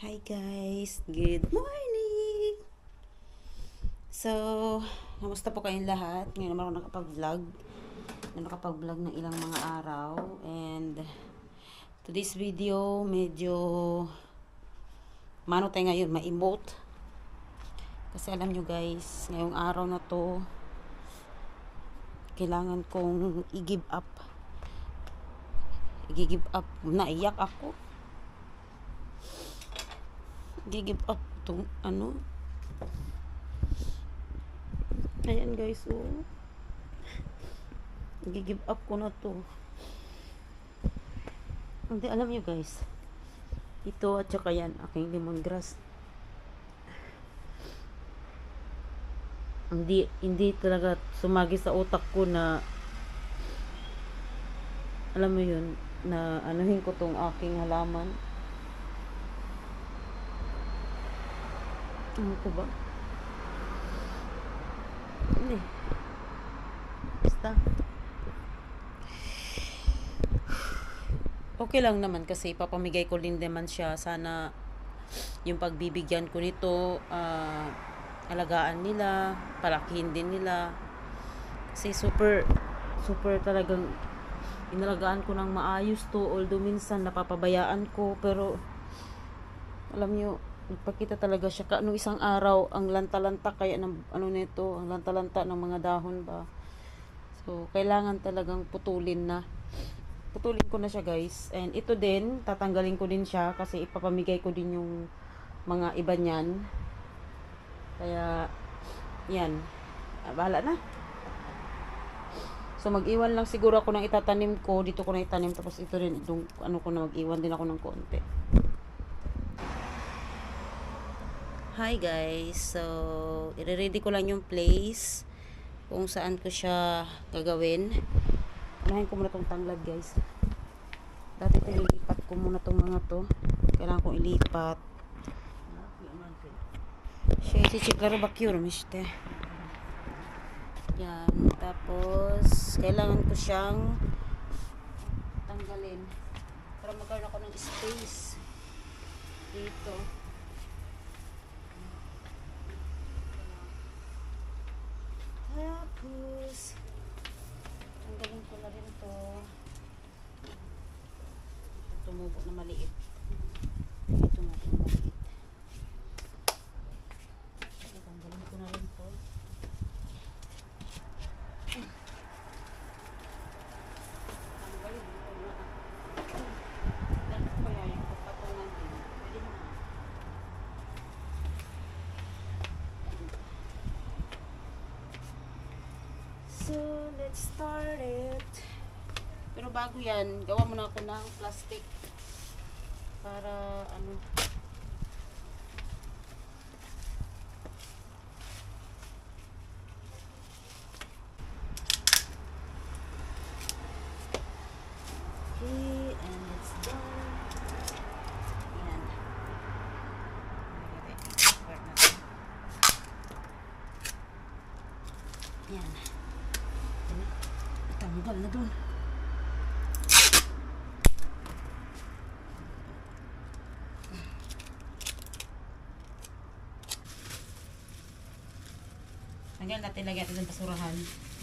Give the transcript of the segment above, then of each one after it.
Hi guys, good morning! So, kamusta po kayong lahat? Ngayon naman ako nakapag-vlog ng ilang mga araw. And today's video, medyo mano tayo ngayon, ma-emote. Kasi alam nyo guys, ngayong araw na to, kailangan kong i-give up. Naiyak ako. Give up tong ano. Ayan guys, oh. Give up ko na to. Hindi, alam nyo guys, ito at saka yan, aking lemongrass. Hindi talaga sumagi sa utak ko na, alam mo yun, na anuhin ko tong aking halaman. Ano ko ba? Hindi. Basta. Okay lang naman kasi papamigay ko din naman siya. Sana yung pagbibigyan ko nito, alagaan nila, palakihin din nila. Kasi super talagang inalagaan ko ng maayos to. Although minsan napapabayaan ko, pero alam nyo, nagpakita talaga siya nung isang araw, ang lanta-lanta kaya ng ano nito, ang lanta-lanta ng mga dahon ba. So kailangan talagang putulin ko na siya guys. And ito din, tatanggalin ko din siya kasi ipapamigay ko din yung mga iba niyan. Kaya yan, bahala na. So mag-iwan lang siguro ako ng itatanim ko, dito ko na itanim, tapos ito rin itong ano ko na, mag-iwan din ako ng konti. Hi guys, so i-ready ko lang yung place kung saan ko siya gagawin. Unahin ko muna tong tanglad guys. Dati ililipat ko muna tong mga to. Kailangan kong ilipat. Siya si Chikaro Bakyur, miste. Yan, tapos kailangan ko siyang tanggalin para magkaroon ako ng space dito. Tapos tanggalin ko na rin to. Tumubo na maliit. Ito na ito maliit. Tanggalin ko na rin to. Tanggalin ko na. Dahil ko kaya yung papatungan din. Pwede na. So, let's start it. Pero bago yan, gawa muna ako ng plastic para ano. Okay, and it's done. Yan. Yan. Tanggal na dun. Tanggal natin, lagyan natin ng basurahan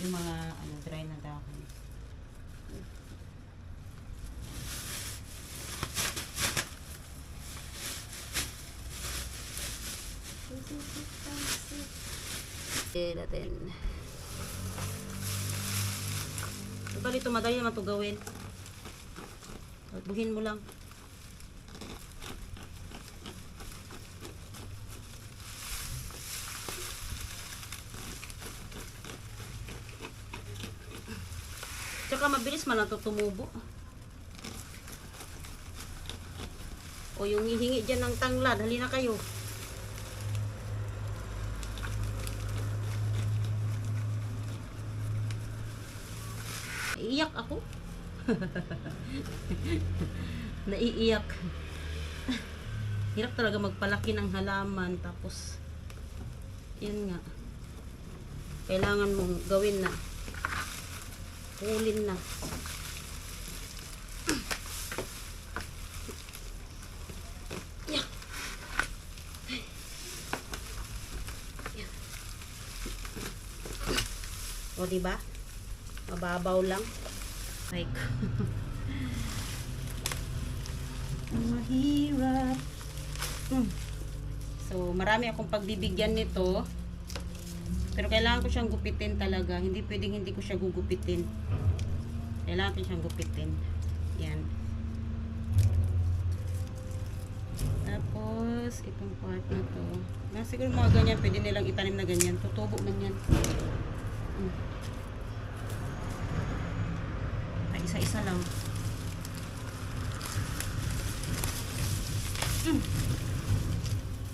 yung mga dry na dahon. Okay natin. Bali ito, madali naman ito gawin. Buhin mo lang. Tsaka mabilis man ito tumubo. O yung hihingi dyan ng tanglad, halina kayo. Iiyak ako. Naiiyak. Hirap talaga magpalaki ng halaman. Tapos yun nga, kailangan mong gawin na, pulin na. O, diba? Mababaw lang. Like, mahirap. So, marami akong pagbibigyan nito. Pero kailangan ko siyang gupitin talaga. Hindi pwedeng hindi ko siya gugupitin. Kailangan ko siyang gupitin. Yan. Tapos, itong part na to. Siguro mga ganyan, pwede nilang itanim na ganyan. Tutubo man yan. Ay, isa-isa lang.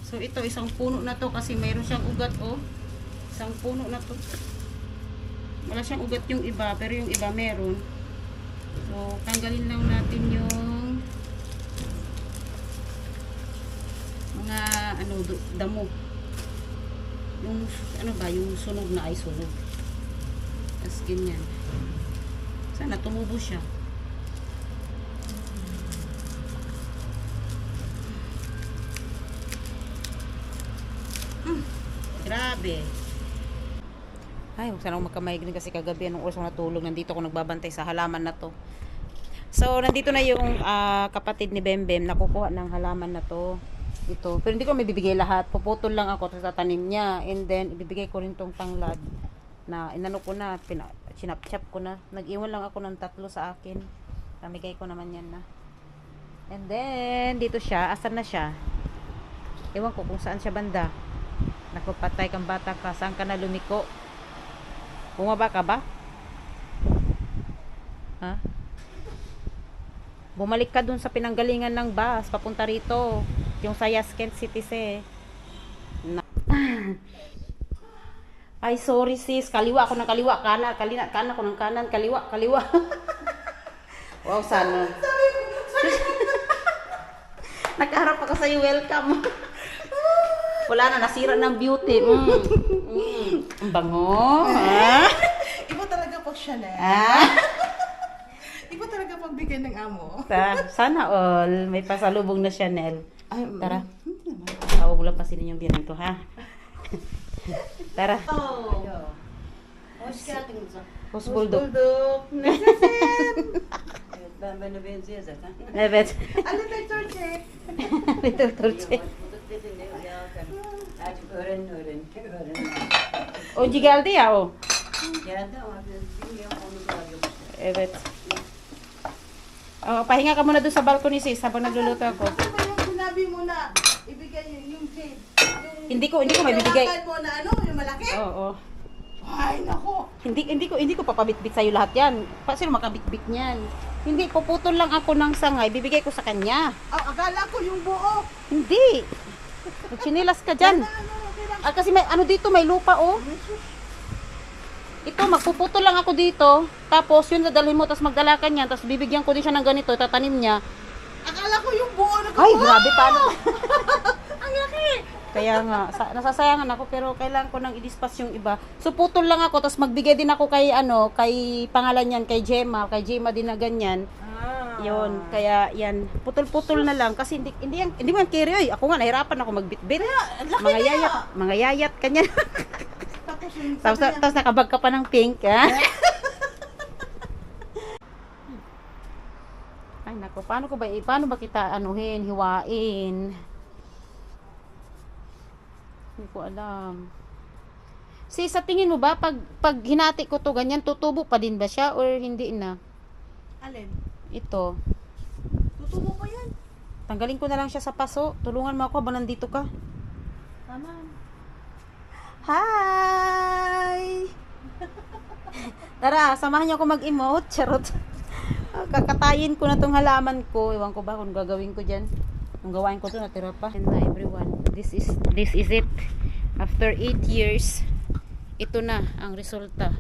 So, ito, isang puno na to kasi mayroon siyang ugat, oh. Isang puno na to. Wala siyang ugat yung iba, pero yung iba meron. So, tanggalin lang natin yung mga, damo. Yung, yung sunog na ay sunog. Tapos, ganyan. Sana tumubo siya. Grabe. Ay, huwag sana akong magkamaignin kasi kagabi anong oras ako natulog. Nandito ako nagbabantay sa halaman na to. So, nandito na yung kapatid ni Bembem. Nakukuha ng halaman na to. Ito. Pero hindi ko may bibigay lahat. Puputol lang ako sa tatanim niya. And then, ibibigay ko rin tong tanglad. Na inano ko na. Sinapchap ko na. Nag-iwan lang ako ng 3 sa akin. Namigay ko naman yan na. And then, dito siya. Asan na siya? Ewan ko kung saan siya banda. Naku, patay kang bata ka. Saan ka na lumiko? Bumaba ka ba? Ha? Bumalik ka dun sa pinanggalingan ng bus. Papunta rito. Yung sa Yaskent City Ay, sorry sis. Kaliwa ako ng kaliwa. Kanan ako ng kanan. Kaliwa. Wow, sana. Nakaharap ako sa'yo. Welcome. Wala na, nasira ng beauty. Ang bango. Iba talaga pag Chanel. Iba talaga pag bigyan ng amo. Sana all. May pasalubong na Chanel. Ay, Tara. Tawag mo lang pansinin yung biyan ito, ha? Tara. Hoş bulduk. Ben böyle benziyor zaten. Evet. Ano tayo, Torche? Betul Turçe. Artık öğrenin. Oncu geldi ya o. Geldi ama bilmiyorum onu da yok. Evet. Oh, pahinga ka muna doon sa balcony sis habang nagluluto ako. Ano ba yung sinabi mo na ibigay yung jade? Hindi ko mabibigay. Yung mo na yung malaki? Oo. Ay, nako. Hindi ko papabitbit sa iyo lahat 'yan. Sino makabitbit niyan? Hindi, puputol lang ako ng sangay, bibigay ko sa kanya. Akala ko yung buo. Hindi. Chinilas ka diyan. Kasi may dito, may lupa oh. Ito, magpuputol lang ako dito. Tapos yun dadalhin mo, tapos magdala ka niyan, tapos bibigyan ko din siya ng ganito, tatanim niya. Akala ko yung buo na Ay, grabe paano. Ang laki. Kaya nga, nasasayangan ako pero kailangan ko nang i-dispatch yung iba. So putol lang ako, tapos magbigay din ako kay kay pangalan niyan, kay Gemma din na ganyan. Yun, kaya yan, putol-putol na lang kasi hindi man carry. Ako nga nahirapan ako magbitbit. Mga yayat kanya. Tapos nakabag ka pa ng pink, ha? Ay nako, paano ba kita hiwain? Hindi ko alam. Sa tingin mo ba pag hinati ko to ganyan, tutubo pa din ba siya or hindi na? Alin? Ito. Tutubo pa yan. Tanggalin ko na lang siya sa paso. Tulungan mo ako habang nandito ka. Tama. Hi! Tara, samahan niyo ako mag-emote. Charot. Kakatayin ko na tong halaman ko. Ewan ko ba kung gagawin ko dyan. Kung gawain ko to, natira pa. And na everyone. This is it. After 8 years, ito na ang resulta.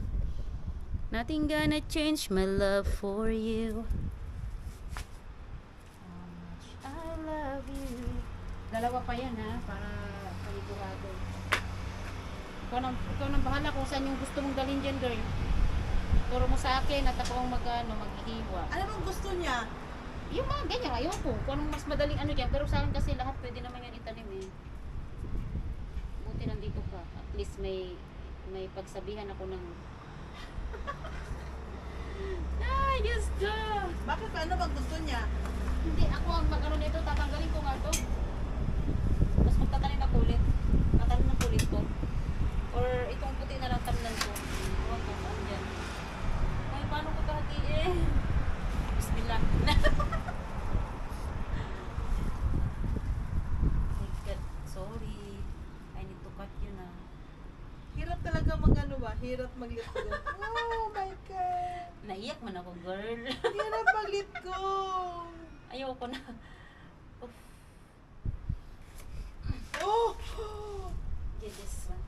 Nothing gonna change my love for you. I love you. Dalawa pa yan ha, para panigurado. Ikaw nang bahala kung saan yung gusto mong dalhin dyan, girl. Turo mo sa akin at ako ang maghihiwa. Ano bang gusto niya? Yung mga ganyan, ayaw ko. Kung anong mas madaling dyan. Pero sa akin kasi lahat pwede naman yan itanim eh. Buti nandito ka. At least may pagsabihan ako ng Ay, Diyos ko. Bakit ano bang gusto niya? Hindi, ako ang mag-ano nito, tatanggalin ko nga to. Tapos magtatanim ako ulit. Tatanim ng kulit ko. Or itong puti na lang tamnan ko. Huwag ko, saan dyan. Ay, paano ko kahatiin? Bismillah. My God, sorry. I need to cut you na. Hirap talaga mag-ano ba? Hirap mag-let go. Oh my God! Naiyak man ako, girl. Hirap mag-let go! Ayoko na. Oof. Oh! Get this one.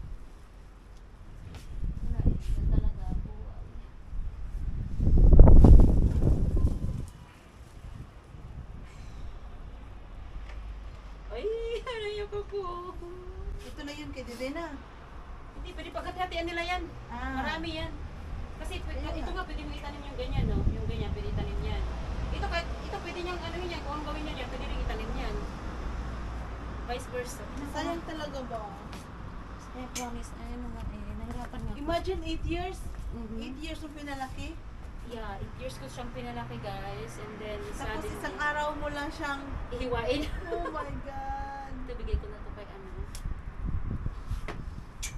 Wala eh. Yan talaga ako. Ay, ayoko ko. Ito na yun kay Divina. Hindi, pwede pagkati-hatian nila yan. Ah. Marami yan. Kasi Ayun ito nga. nga, pwede mo itanim yung ganyan, no? Yung ganyan, pwede itanim yan. Ito, kahit, ito pwede niyang ano yan, kung anong gawin niya dyan, pwede rin itanim yan. Vice versa. Sayang talaga ba? I promise, ayun nga eh, nahirapan nga ako. Imagine 8 years. Mhm. 8 years yung pinalaki. Yeah, 8 years ko siyang pinalaki, guys. And then, Tapos suddenly, isang araw mo lang siyang, ihiwain. oh my God. Ito, bigay ko na to kay ano.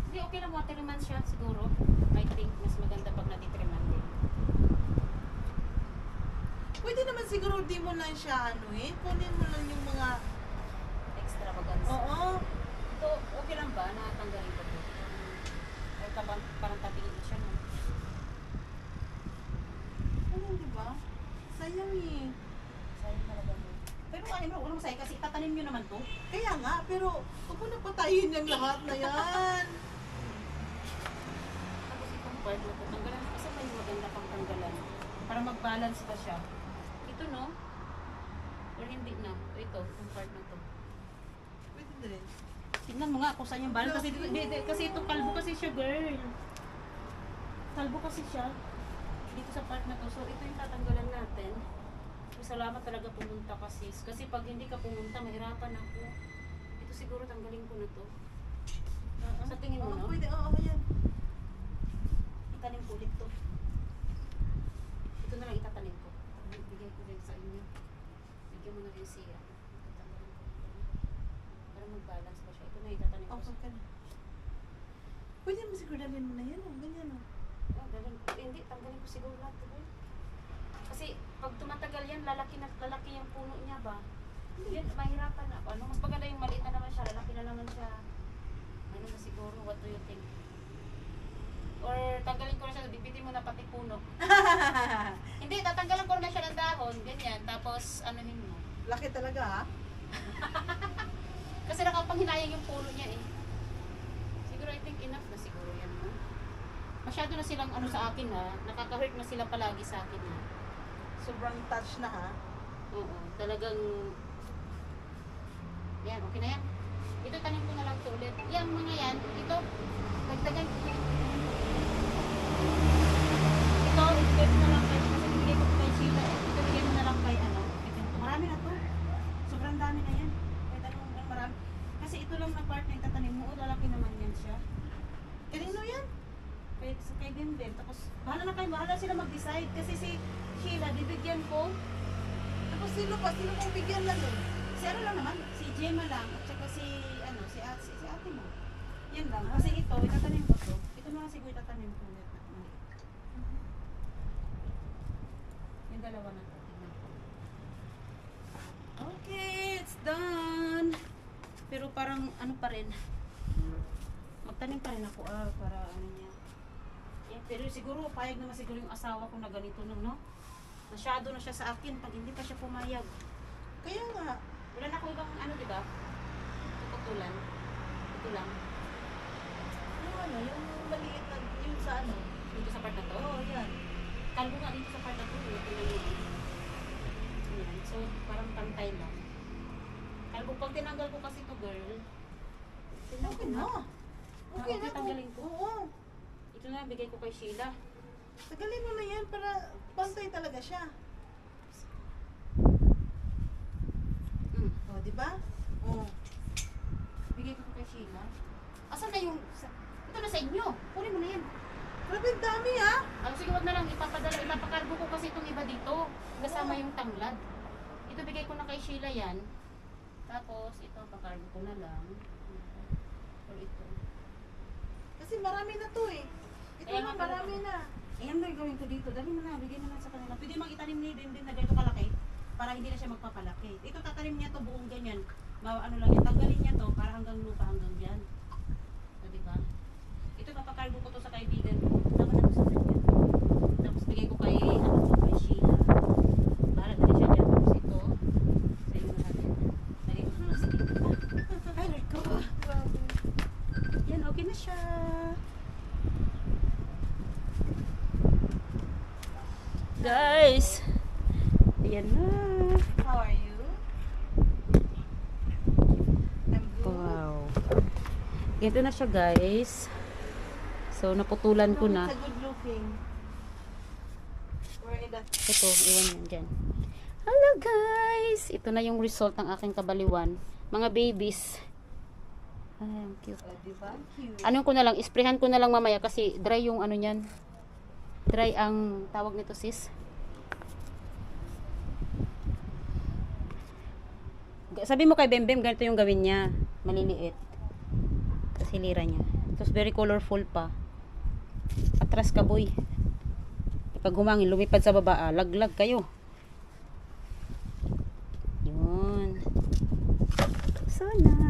Hindi, okay lang, waterman siya siguro. I think, mas maganda pag natitreman din. Pwede naman siguro di mo lang siya ano eh. Kunin mo lang yung mga, Extravaganza. oo. Ito, okay lang ba? Natanggalin ko to. Or parang tabingin ko siya, no? Ano, di ba? Sayang eh. Sayang talaga mo. Pero ano, wala masaya kasi tatanim nyo naman to. Kaya nga, pero huwag mo na patayin yung lahat na yan. Tapos itong part na to, tanggalan. Kasi may maganda pang tanggalan. Para mag-balance pa siya. Ito, no? Or hindi na. Ito, itong part na to. Pwede na rin. Tingnan mo nga kung saan yung balance. Kasi, kasi itong kalbo kasi siya, girl. Kalbo kasi siya. Dito sa part na to. So, ito yung tatanggalan natin. So, salamat talaga pumunta kasi. Kasi pag hindi ka pumunta, mahirapan ako. Ito siguro tanggalin ko na to. Sa tingin mo, Oo, no? pwede, oo, yan. Itanim ko ulit to. Ito na lang itatanim ko. Bigay ko rin sa inyo. Bigyan mo na rin siya. Tatanggalin ko. Para mag-balance pa siya. Ito na itatanim ko. Okay ka na. Pwede mo siguro dalhin mo na yan, oh. Ganyan, oh. Oh, dalhin ko. Hindi, tanggalin ko siguro lahat. Diba? Kasi pag tumatagal yan, lalaki yung puno niya ba? Yan, mahirapan na. Ano, mas maganda yung maliit na naman siya, lalaki na naman siya. Ano na siguro, what do you think? Or tanggalin ko na siya, bibitin mo na pati puno. Hindi, tatanggalan ko na siya ng dahon, ganyan. Tapos, anuhin mo. Laki talaga, ha? Kasi nakapanghinayang yung puno niya eh. Siguro, I think enough na siguro yan. No? Masyado na silang ano sa akin ha. Nakaka-hurt na sila palagi sa akin ha. Sobrang touch na, ha? Oo, talagang yan, okay na yan. Ito tanim ko na lang ito ulit. Yan mga yan, ito dagdagan ko. Ito, ibigay ko na lang kay kasi bigay ko kay Sheila. Ito bigay mo na lang kay ano. Ito, marami na to. Sobrang dami na yan. Kahit anong marami. Kasi ito lang na part na itatanim mo. Lalaki naman yan siya. Kanino yan? Kay din. Tapos, bahala na kayo. Bahala sila mag-decide. Kasi si Sheila, bibigyan ko. Tapos sino pa? Sino kong bigyan lang, eh? Si ano lang naman, si Gemma lang, at saka si ate mo. Yan lang. Kasi ito, itatanim ko to. Ito na lang siguro itatanim ko ulit. Yung dalawa na to. Tingnan ko. Okay, it's done. Pero parang ano pa rin. Magtanim pa rin ako para ano niya. Yeah, pero siguro payag naman siguro yung asawa ko na ganito lang, no? Masyado na siya sa akin pag hindi pa siya pumayag. Kaya nga. Wala na akong ibang ano, di ba? Putulan. Ito lang. Yung ano, yung maliit na, yung sa ano. Dito sa part na to. Oo, yan. Kalbo nga dito sa part na to. Ito lang yun. Ayan. So, parang pantay lang. Kalbo, pag tinanggal ko kasi to girl. Tinanggal Okay na. Okay na. tanggalin ko. Oo. Ito na, bigay ko kay Sheila. Tagalin mo na yan para pantay talaga siya. O, di ba? Oo. Bigay ko kay Sheila. Asan na yung... ito na sa inyo. Kunin mo na yan. Grabe, ang dami ah. Sige, wag na lang ipapakargo ko kasi itong iba dito. Kasama yung tanglad. Ito bigay ko na kay Sheila yan. Tapos ito pakargo ko na lang. Or ito. Kasi marami na to eh. Ito Kaya na, nga pala. marami na. Ayan na gawin ko dito. Dali mo na, bigay mo na sa kanila. Pwede mang itanim ni din na ganito kalaki para hindi na siya magpapalaki. Ito tatanim niya to buong ganyan. Ano lang yan, tanggalin niya to para hanggang lupa hanggang diyan. So, di ba? Ito papakargo ko to sa kaibigan ko. Tama na to sa kanya. Tapos bigay ko kay kay Sheila. Bahala na rin siya dyan. Tapos ito sa inyo natin. Lagay ko na sa dito. Ay, Lord ko. Grabe. Yan, okay na siya. Guys, ayan na. How are you? I'm good. Wow. Ganito na siya, guys. So, naputulan ko na. It's a good looking. We're in that. Ito, iwan yan dyan. Hello, guys! Ito na yung result ng aking kabaliwan. Mga babies. Ay, ang cute. O, di ba? Cute. Ano ko na lang, isprehan ko na lang mamaya kasi dry yung ano niyan. Dry ang tawag nito, sis. Sabi mo kay Bembem, ganito yung gawin niya. Maliliit. Kasi lira niya. Tapos very colorful pa. Atras ka, boy. Pag humangin, lumipad sa baba, laglag kayo. Yun. So nice.